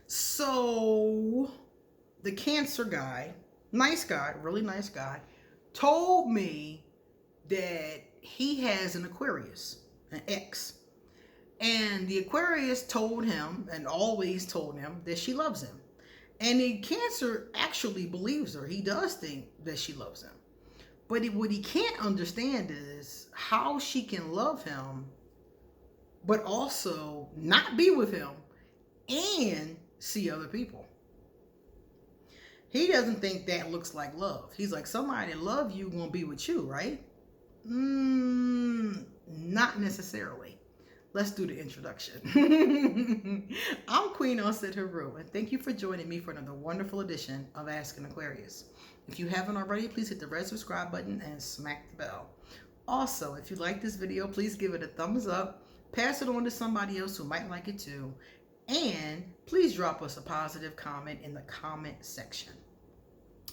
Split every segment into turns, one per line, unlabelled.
So the Cancer guy, nice guy, really nice guy, told me that he has an Aquarius, an ex. And the Aquarius told him, and always told him, that she loves him. And the Cancer actually believes her. He does think that she loves him. But what he can't understand is how she can love him, but also not be with him and see other people. He doesn't think that looks like love. He's like, somebody that love you gonna be with you, right? Not necessarily. Let's do the introduction. I'm Queen Onset Haru, and thank you for joining me for another wonderful edition of Ask an Aquarius. If you haven't already, please hit the red subscribe button and smack the bell. Also, if you like this video, please give it a thumbs up, pass it on to somebody else who might like it too, and please drop us a positive comment in the comment section.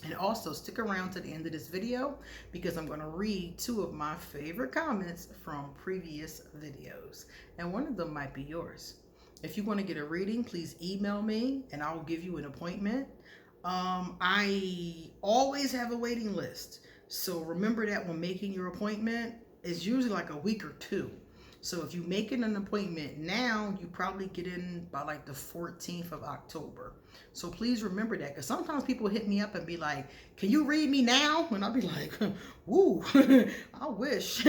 And also stick around to the end of this video because I'm going to read two of my favorite comments from previous videos. And one of them might be yours. If you want to get a reading, please email me and I'll give you an appointment. I always have a waiting list. So remember that when making your appointment, it's usually like a week or two. So if you make it an appointment now, you probably get in by like the 14th of October. So please remember that, because sometimes people hit me up and be like, can you read me now? And I'll be like, woo, I wish.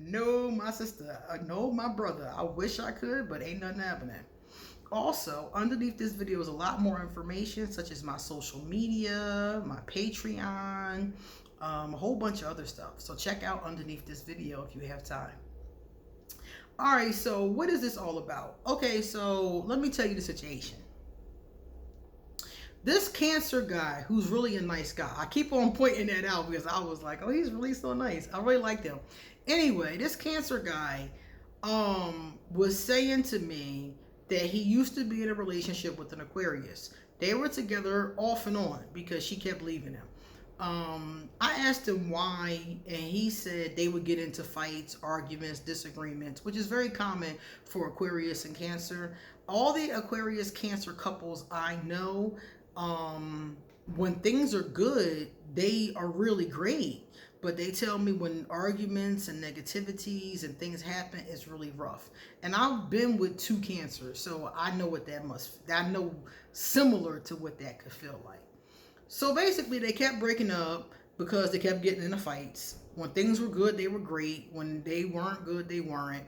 No, my sister, no, my brother, I wish I could, but ain't nothing happening. Also, underneath this video is a lot more information, such as my social media, my Patreon, a whole bunch of other stuff. So check out underneath this video if you have time. All right, so what is this all about? Okay, so let me tell you the situation. This Cancer guy, who's really a nice guy, I keep on pointing that out because I was like, oh, he's really so nice. I really liked him. Anyway, this Cancer guy was saying to me that he used to be in a relationship with an Aquarius. They were together off and on because she kept leaving him. I asked him why, and he said they would get into fights, arguments, disagreements, which is very common for Aquarius and Cancer. All the Aquarius Cancer couples I know, when things are good, they are really great. But they tell me when arguments and negativities and things happen, it's really rough. And I've been with two Cancers, so I know what I know similar to what that could feel like. So basically, they kept breaking up because they kept getting into fights. When things were good, they were great. When they weren't good, they weren't.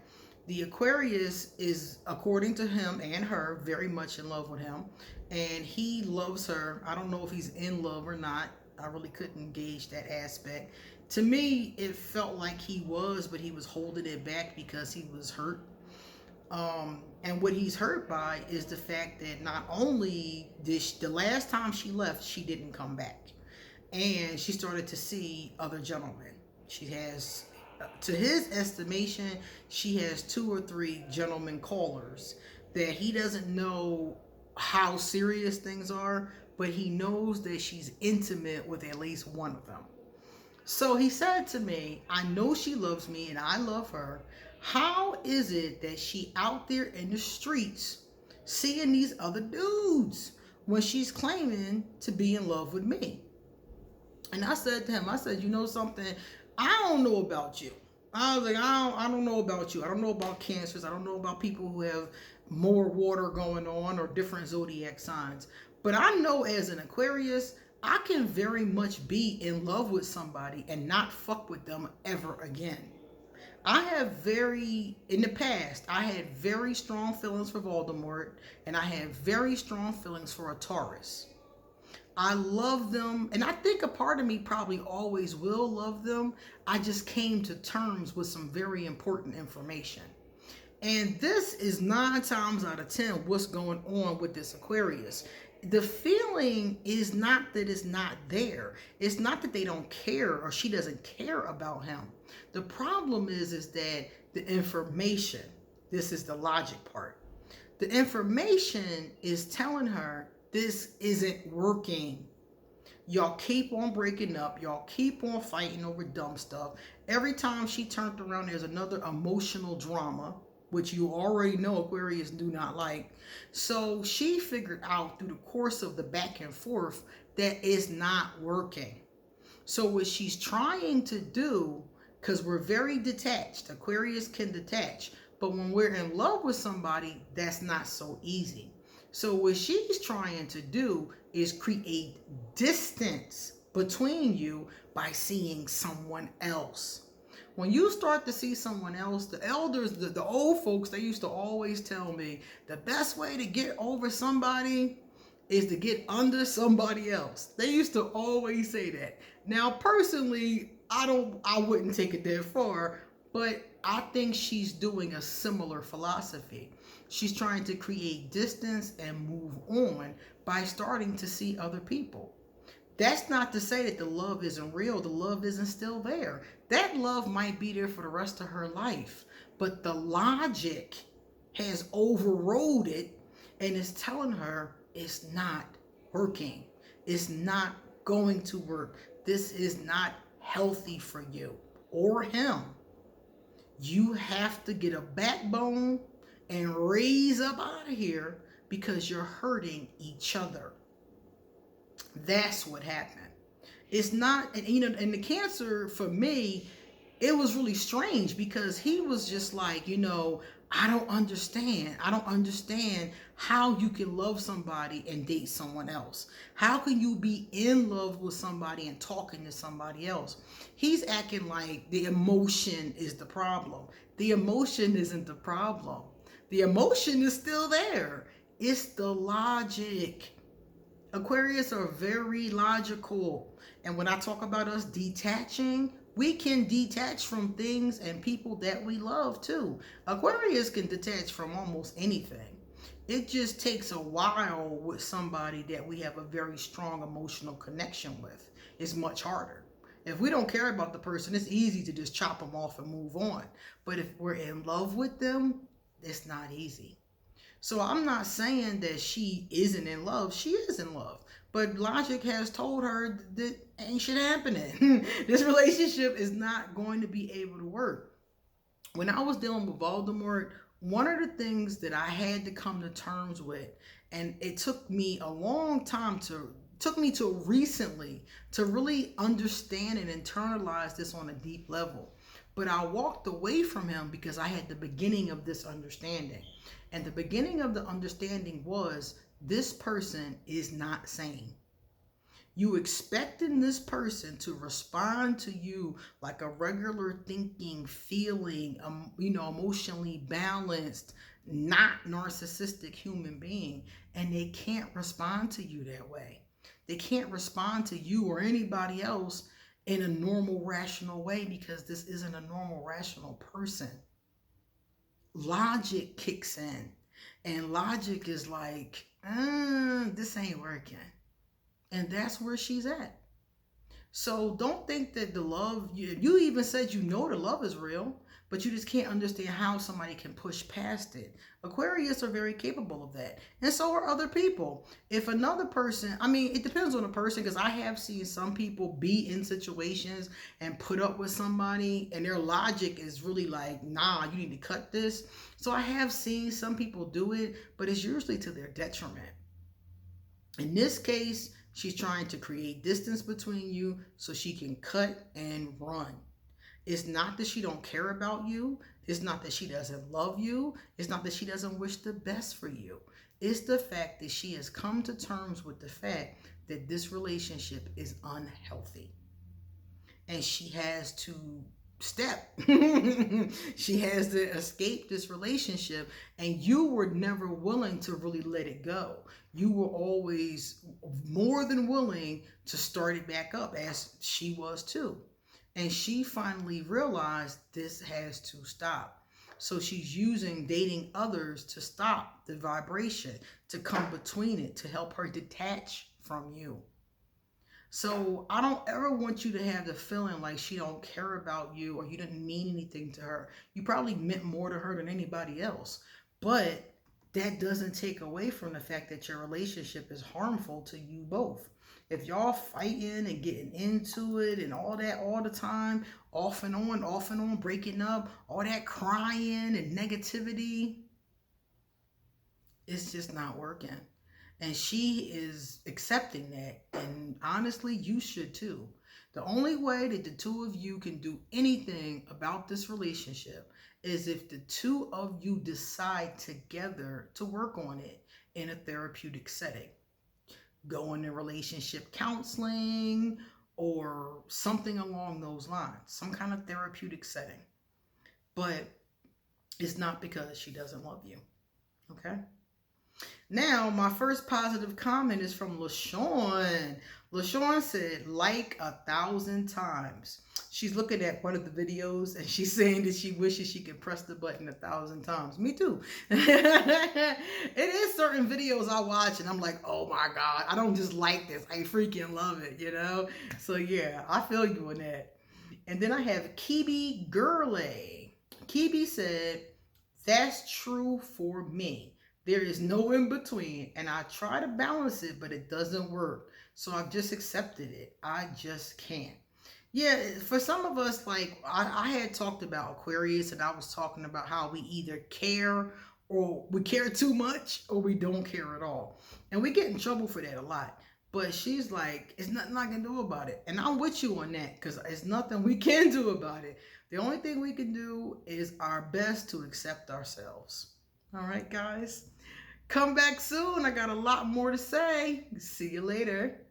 The Aquarius is, according to him and her, very much in love with him. And he loves her. I don't know if he's in love or not. I really couldn't gauge that aspect. To me, it felt like he was, but he was holding it back because he was hurt. And what he's hurt by is the fact that not only did the last time she left, she didn't come back. And she started to see other gentlemen. She has, to his estimation, she has 2 or 3 gentlemen callers that he doesn't know how serious things are, but he knows that she's intimate with at least one of them. So he said to me, I know she loves me and I love her. How is it that she out there in the streets seeing these other dudes when she's claiming to be in love with me? And I said to him, I said, you know something? I don't know about you. I was like, I don't know about you. I don't know about Cancers. I don't know about people who have more water going on or different zodiac signs. But I know as an Aquarius, I can very much be in love with somebody and not fuck with them ever again. I have in the past, I had very strong feelings for Voldemort, and I had very strong feelings for a Taurus. I love them, and I think a part of me probably always will love them. I just came to terms with some very important information. And this is 9 times out of 10 what's going on with this Aquarius. The feeling is not that it's not there. It's not that they don't care or she doesn't care about him. The problem is that the information, this is the logic part. The information is telling her this isn't working. Y'all keep on breaking up. Y'all keep on fighting over dumb stuff. Every time she turned around, there's another emotional drama which you already know Aquarius do not like. So she figured out through the course of the back and forth that it's not working. So what she's trying to do, because we're very detached, Aquarius can detach, but when we're in love with somebody, that's not so easy. So what she's trying to do is create distance between you by seeing someone else. When you start to see someone else, the elders, the old folks, they used to always tell me the best way to get over somebody is to get under somebody else. They used to always say that. Now, personally, I wouldn't take it that far, but I think she's doing a similar philosophy. She's trying to create distance and move on by starting to see other people. That's not to say that the love isn't real. The love isn't still there. That love might be there for the rest of her life, but the logic has overrode it and is telling her it's not working. It's not going to work. This is not healthy for you or him. You have to get a backbone and raise up out of here because you're hurting each other. That's what happened. It's not, and and the Cancer for me, it was really strange because he was just like, I don't understand. I don't understand how you can love somebody and date someone else. How can you be in love with somebody and talking to somebody else? He's acting like the emotion is the problem. The emotion isn't the problem. The emotion is still there. It's the logic. Aquarius are very logical. And when I talk about us detaching, we can detach from things and people that we love too. Aquarius can detach from almost anything. It just takes a while with somebody that we have a very strong emotional connection with. It's much harder. If we don't care about the person, it's easy to just chop them off and move on. But if we're in love with them, it's not easy. So I'm not saying that she isn't in love. She is in love. But logic has told her that ain't shit happening. This relationship is not going to be able to work. When I was dealing with Voldemort, one of the things that I had to come to terms with, and it took me a long time took me to recently to really understand and internalize this on a deep level. But I walked away from him because I had the beginning of this understanding. And the beginning of the understanding was this person is not sane. You expecting this person to respond to you like a regular thinking, feeling, emotionally balanced, not narcissistic human being, and they can't respond to you that way. They can't respond to you or anybody else in a normal, rational way because this isn't a normal, rational person. Logic kicks in, and logic is like, this ain't working. And that's where she's at. So don't think that the love, you even said the love is real, but you just can't understand how somebody can push past it. Aquarius are very capable of that. And so are other people. If another person, it depends on the person, because I have seen some people be in situations and put up with somebody and their logic is really like, nah, you need to cut this. So I have seen some people do it, but it's usually to their detriment. In this case, she's trying to create distance between you so she can cut and run. It's not that she don't care about you. It's not that she doesn't love you. It's not that she doesn't wish the best for you. It's the fact that she has come to terms with the fact that this relationship is unhealthy. And she has to step. She has to escape this relationship, and you were never willing to really let it go. You were always more than willing to start it back up, as she was too. And she finally realized this has to stop. So she's using dating others to stop the vibration, to come between it, to help her detach from you. So I don't ever want you to have the feeling like she don't care about you or you didn't mean anything to her. You probably meant more to her than anybody else. But that doesn't take away from the fact that your relationship is harmful to you both. If y'all fighting and getting into it and all that all the time, off and on, breaking up, all that crying and negativity, it's just not working. And she is accepting that. And honestly, you should too. The only way that the two of you can do anything about this relationship is if the two of you decide together to work on it in a therapeutic setting. Go into relationship counseling or something along those lines, some kind of therapeutic setting. But it's not because she doesn't love you. Okay? Now, my first positive comment is from LaShawn. LaShawn said, like 1,000 times. She's looking at one of the videos and she's saying that she wishes she could press the button 1,000 times. Me too. It is certain videos I watch and I'm like, oh my God, I don't just like this. I freaking love it, you know? So yeah, I feel you on that. And then I have Kibi Gurley. Kibi said, that's true for me. There is no in between, and I try to balance it, but it doesn't work. So I've just accepted it. I just can't. Yeah, for some of us, like I had talked about Aquarius, and I was talking about how we either care or we care too much or we don't care at all. And we get in trouble for that a lot. But she's like, it's nothing I can do about it. And I'm with you on that because it's nothing we can do about it. The only thing we can do is our best to accept ourselves. All right, guys. Come back soon. I got a lot more to say. See you later.